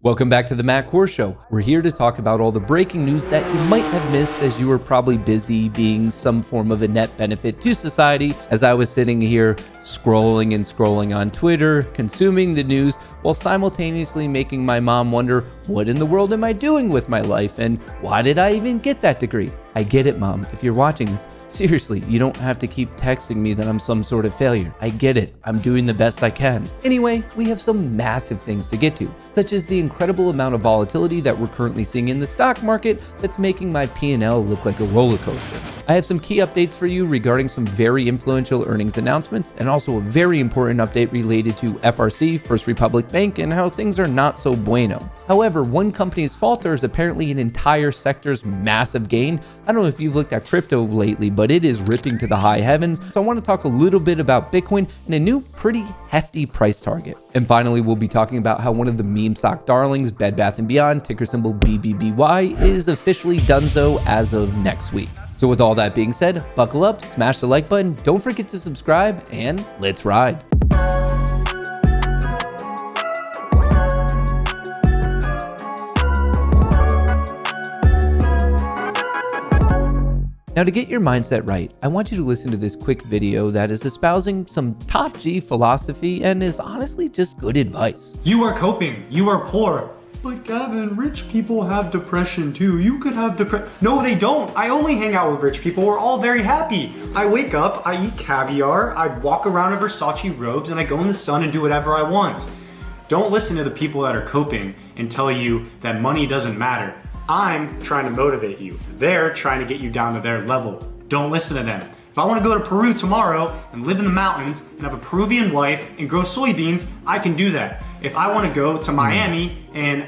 Welcome back to the Matt Kohrs Show. We're here to talk about all the breaking news that you might have missed as you were probably busy being some form of a net benefit to society as I was sitting here scrolling on Twitter, consuming the news while simultaneously making my mom wonder, what in the world am I doing with my life and why did I even get that degree? I get it, Mom. If you're watching this, seriously, you don't have to keep texting me that I'm some sort of failure. I get it. I'm doing the best I can. Anyway, we have some massive things to get to, such as the incredible amount of volatility that we're currently seeing in the stock market that's making my P&L look like a roller coaster. I have some key updates for you regarding some very influential earnings announcements and also a very important update related to FRC, First Republic Bank, and how things are not so bueno. However, one company's falter is apparently an entire sector's massive gain. I don't know if you've looked at crypto lately, but it is ripping to the high heavens. So I want to talk a little bit about Bitcoin and a new pretty hefty price target. And finally, we'll be talking about how one of the meme stock darlings, Bed Bath & Beyond, ticker symbol BBBY, is officially donezo as of next week. So with all that being said, buckle up, smash the like button, don't forget to subscribe, and let's ride. Now, to get your mindset right, I want you to listen to this quick video that is espousing some top G philosophy and is honestly just good advice. You are coping. You are poor. But Gavin, rich people have depression too. You could have depression. No, they don't. I only hang out with rich people. We're all very happy. I wake up, I eat caviar, I walk around in Versace robes, and I go in the sun and do whatever I want. Don't listen to the people that are coping and tell you that money doesn't matter. I'm trying to motivate you. They're trying to get you down to their level. Don't listen to them. If I want to go to Peru tomorrow and live in the mountains and have a Peruvian wife and grow soybeans, I can do that. If I want to go to Miami and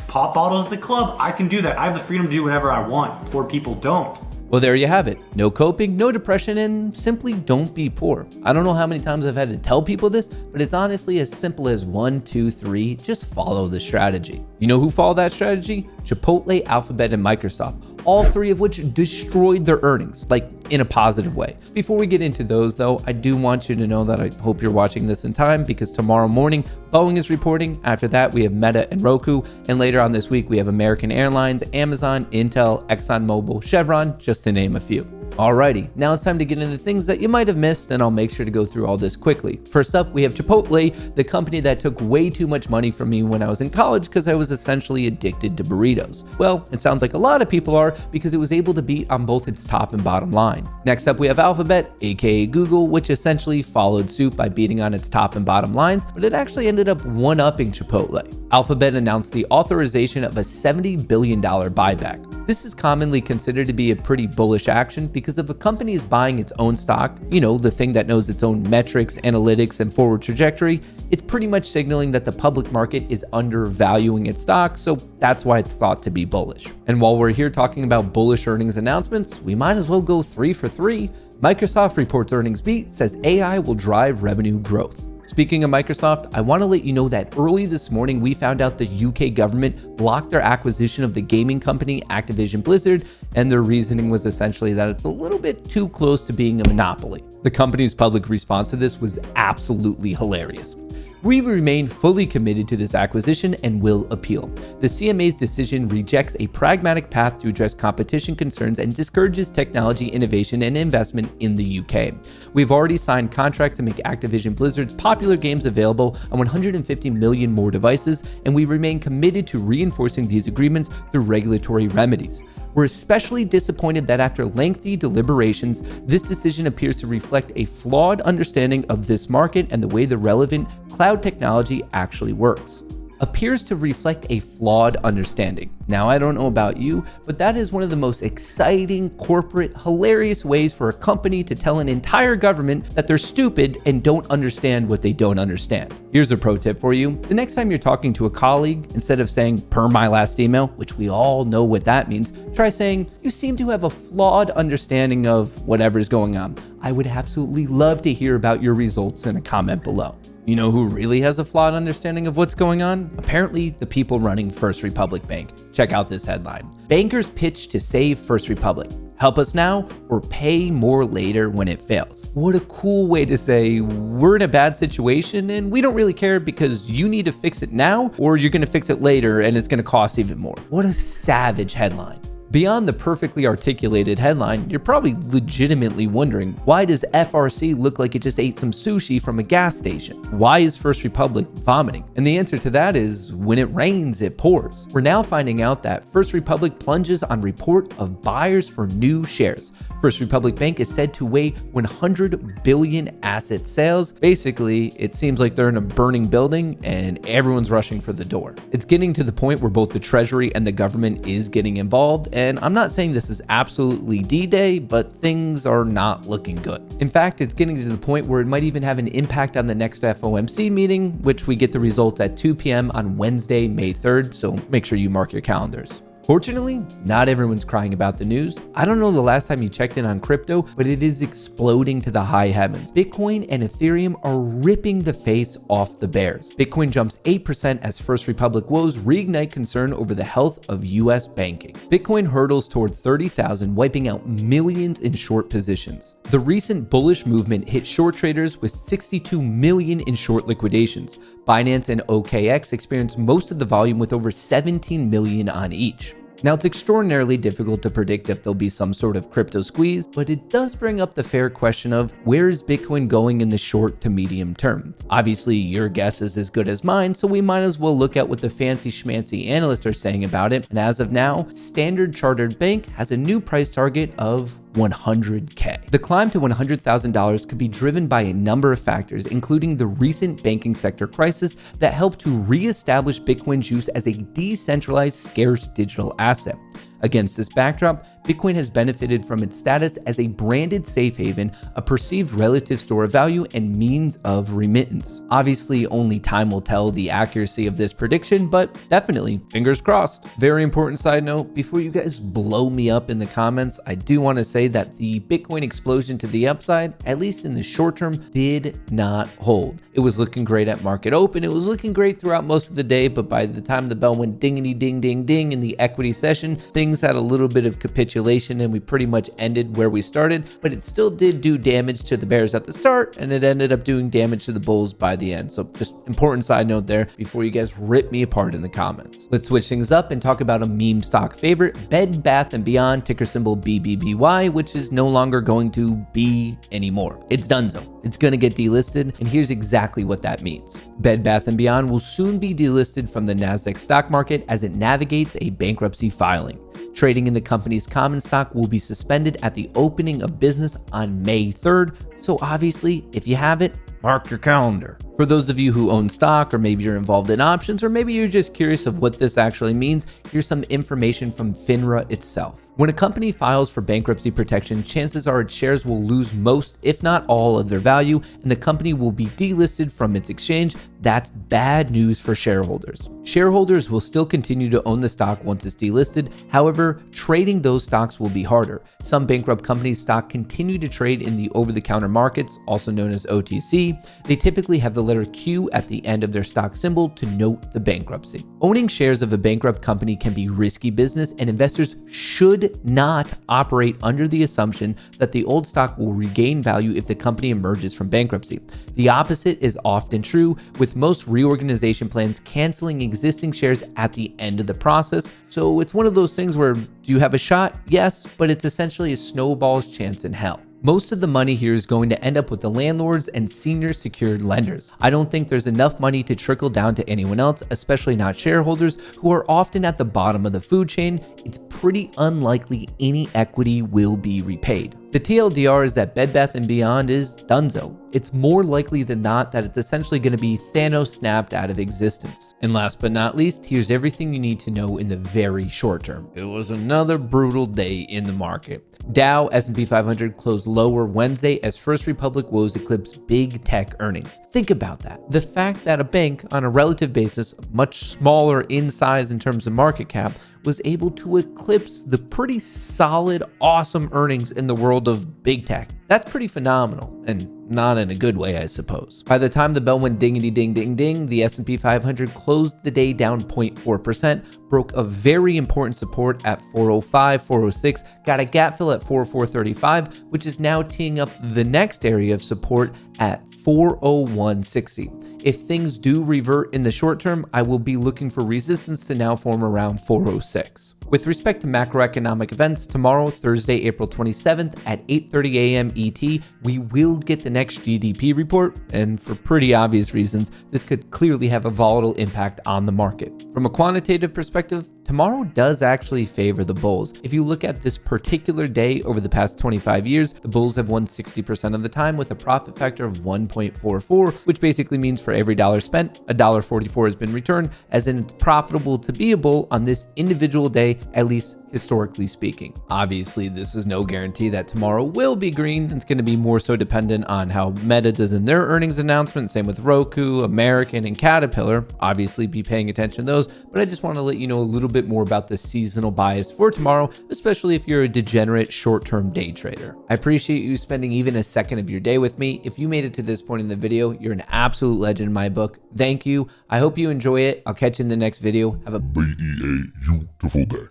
pop bottles at the club, I can do that. I have the freedom to do whatever I want. Poor people don't. Well, there you have it. No coping, no depression, and simply don't be poor. I don't know how many times I've had to tell people this, but it's honestly as simple as 1, 2, 3, just follow the strategy. You know who followed that strategy? Chipotle, Alphabet, and Microsoft, all three of which destroyed their earnings, like in a positive way. Before we get into those though, I do want you to know that I hope you're watching this in time because tomorrow morning, Boeing is reporting. After that, we have Meta and Roku. And later on this week, we have American Airlines, Amazon, Intel, ExxonMobil, Chevron, just to name a few. Alrighty, now it's time to get into things that you might have missed, and I'll make sure to go through all this quickly. First up, we have Chipotle, the company that took way too much money from me when I was in college because I was essentially addicted to burritos. Well, it sounds like a lot of people are because it was able to beat on both its top and bottom line. Next up, we have Alphabet, aka Google, which essentially followed suit by beating on its top and bottom lines, but it actually ended up one-upping Chipotle. Alphabet announced the authorization of a $70 billion buyback. This is commonly considered to be a pretty bullish action because if a company is buying its own stock, you know, the thing that knows its own metrics, analytics, and forward trajectory, it's pretty much signaling that the public market is undervaluing its stock, so that's why it's thought to be bullish. And while we're here talking about bullish earnings announcements, we might as well go 3 for 3. Microsoft reports earnings beat, says AI will drive revenue growth. Speaking of Microsoft, I want to let you know that early this morning, we found out the UK government blocked their acquisition of the gaming company Activision Blizzard, and their reasoning was essentially that it's a little bit too close to being a monopoly. The company's public response to this was absolutely hilarious. We remain fully committed to this acquisition and will appeal. The CMA's decision rejects a pragmatic path to address competition concerns and discourages technology innovation and investment in the UK. We've already signed contracts to make Activision Blizzard's popular games available on 150 million more devices, and we remain committed to reinforcing these agreements through regulatory remedies. We're especially disappointed that after lengthy deliberations, this decision appears to reflect a flawed understanding of this market and the way the relevant cloud technology actually works. Appears to reflect a flawed understanding. Now, I don't know about you, but that is one of the most exciting, corporate, hilarious ways for a company to tell an entire government that they're stupid and don't understand what they don't understand. Here's a pro tip for you. The next time you're talking to a colleague, instead of saying, per my last email, which we all know what that means, try saying, you seem to have a flawed understanding of whatever's going on. I would absolutely love to hear about your results in a comment below. You know who really has a flawed understanding of what's going on? Apparently, the people running First Republic Bank. Check out this headline. Bankers pitch to save First Republic. Help us now or pay more later when it fails. What a cool way to say we're in a bad situation and we don't really care because you need to fix it now or you're going to fix it later and it's going to cost even more. What a savage headline. Beyond the perfectly articulated headline, you're probably legitimately wondering, why does FRC look like it just ate some sushi from a gas station? Why is First Republic vomiting? And the answer to that is, when it rains, it pours. We're now finding out that First Republic plunges on report of buyers for new shares. First Republic Bank is said to weigh 100 billion asset sales. Basically, it seems like they're in a burning building and everyone's rushing for the door. It's getting to the point where both the Treasury and the government is getting involved. And I'm not saying this is absolutely D-Day, but things are not looking good. In fact, it's getting to the point where it might even have an impact on the next FOMC meeting, which we get the results at 2 p.m. on Wednesday, May 3rd. So make sure you mark your calendars. Fortunately, not everyone's crying about the news. I don't know the last time you checked in on crypto, but it is exploding to the high heavens. Bitcoin and Ethereum are ripping the face off the bears. Bitcoin jumps 8% as First Republic woes reignite concern over the health of US banking. Bitcoin hurdles toward 30,000, wiping out millions in short positions. The recent bullish movement hit short traders with 62 million in short liquidations. Binance and OKX experienced most of the volume with over 17 million on each. Now, it's extraordinarily difficult to predict if there'll be some sort of crypto squeeze, but it does bring up the fair question of where is Bitcoin going in the short to medium term? Obviously, your guess is as good as mine, so we might as well look at what the fancy schmancy analysts are saying about it. And as of now, Standard Chartered Bank has a new price target of $100K. The climb to $100,000 could be driven by a number of factors, including the recent banking sector crisis that helped to reestablish Bitcoin's use as a decentralized, scarce digital asset. Against this backdrop, Bitcoin has benefited from its status as a branded safe haven, a perceived relative store of value, and means of remittance. Obviously, only time will tell the accuracy of this prediction, but definitely fingers crossed. Very important side note, before you guys blow me up in the comments, I do want to say that the Bitcoin explosion to the upside, at least in the short term, did not hold. It was looking great at market open. It was looking great throughout most of the day, but by the time the bell went dingity ding ding ding in the equity session, things had a little bit of capitulation and we pretty much ended where we started, but it still did do damage to the bears at the start and it ended up doing damage to the bulls by the end. So just important side note there before you guys rip me apart in the comments. Let's switch things up and talk about a meme stock favorite, Bed Bath & Beyond, ticker symbol BBBY, which is no longer going to be anymore. It's donezo. It's going to get delisted, and here's exactly what that means. Bed Bath & Beyond will soon be delisted from the Nasdaq stock market as it navigates a bankruptcy filing. Trading in the company's common stock will be suspended at the opening of business on May 3rd, so obviously, if you have it, mark your calendar. For those of you who own stock, or maybe you're involved in options, or maybe you're just curious of what this actually means, here's some information from FINRA itself. When a company files for bankruptcy protection, chances are its shares will lose most, if not all, of their value, and the company will be delisted from its exchange. That's bad news for shareholders. Shareholders will still continue to own the stock once it's delisted. However, trading those stocks will be harder. Some bankrupt companies' stock continue to trade in the over-the-counter markets, also known as OTC. They typically have the letter Q at the end of their stock symbol to note the bankruptcy. Owning shares of a bankrupt company can be risky business, and investors should not operate under the assumption that the old stock will regain value if the company emerges from bankruptcy. The opposite is often true, with most reorganization plans canceling existing shares at the end of the process. So it's one of those things where, do you have a shot? Yes, but it's essentially a snowball's chance in hell. Most of the money here is going to end up with the landlords and senior secured lenders. I don't think there's enough money to trickle down to anyone else, especially not shareholders, who are often at the bottom of the food chain. It's pretty unlikely any equity will be repaid. The TLDR is that Bed Bath & Beyond is donezo. It's more likely than not that it's essentially going to be Thanos snapped out of existence. And last but not least, here's everything you need to know in the very short term. It was another brutal day in the market. Dow, S&P 500 closed lower Wednesday as First Republic woes eclipsed big tech earnings. Think about that. The fact that a bank, on a relative basis, much smaller in size in terms of market cap, was able to eclipse the pretty solid, awesome earnings in the world of big tech. That's pretty phenomenal, and not in a good way, I suppose. By the time the bell went dingity ding ding ding, the S&P 500 closed the day down 0.4%, broke a very important support at 405, 406, got a gap fill at 4435, which is now teeing up the next area of support at 40160. If things do revert in the short term, I will be looking for resistance to now form around 406. With respect to macroeconomic events, tomorrow, Thursday, April 27th at 8:30 a.m. ET, we will get the next GDP report, and for pretty obvious reasons, this could clearly have a volatile impact on the market. From a quantitative perspective, tomorrow does actually favor the bulls. If you look at this particular day over the past 25 years, the bulls have won 60% of the time with a profit factor of 1.44, which basically means for every dollar spent, $1.44 has been returned, as in it's profitable to be a bull on this individual day, at least historically speaking. Obviously, this is no guarantee that tomorrow will be green. It's going to be more so dependent on how Meta does in their earnings announcement. Same with Roku, American, and Caterpillar. Obviously, be paying attention to those, but I just want to let you know a little bit more about the seasonal bias for tomorrow, especially if you're a degenerate short-term day trader. I appreciate you spending even a second of your day with me. If you made it to this point in the video, you're an absolute legend in my book. Thank you. I hope you enjoy it. I'll catch you in the next video. Have a beautiful day.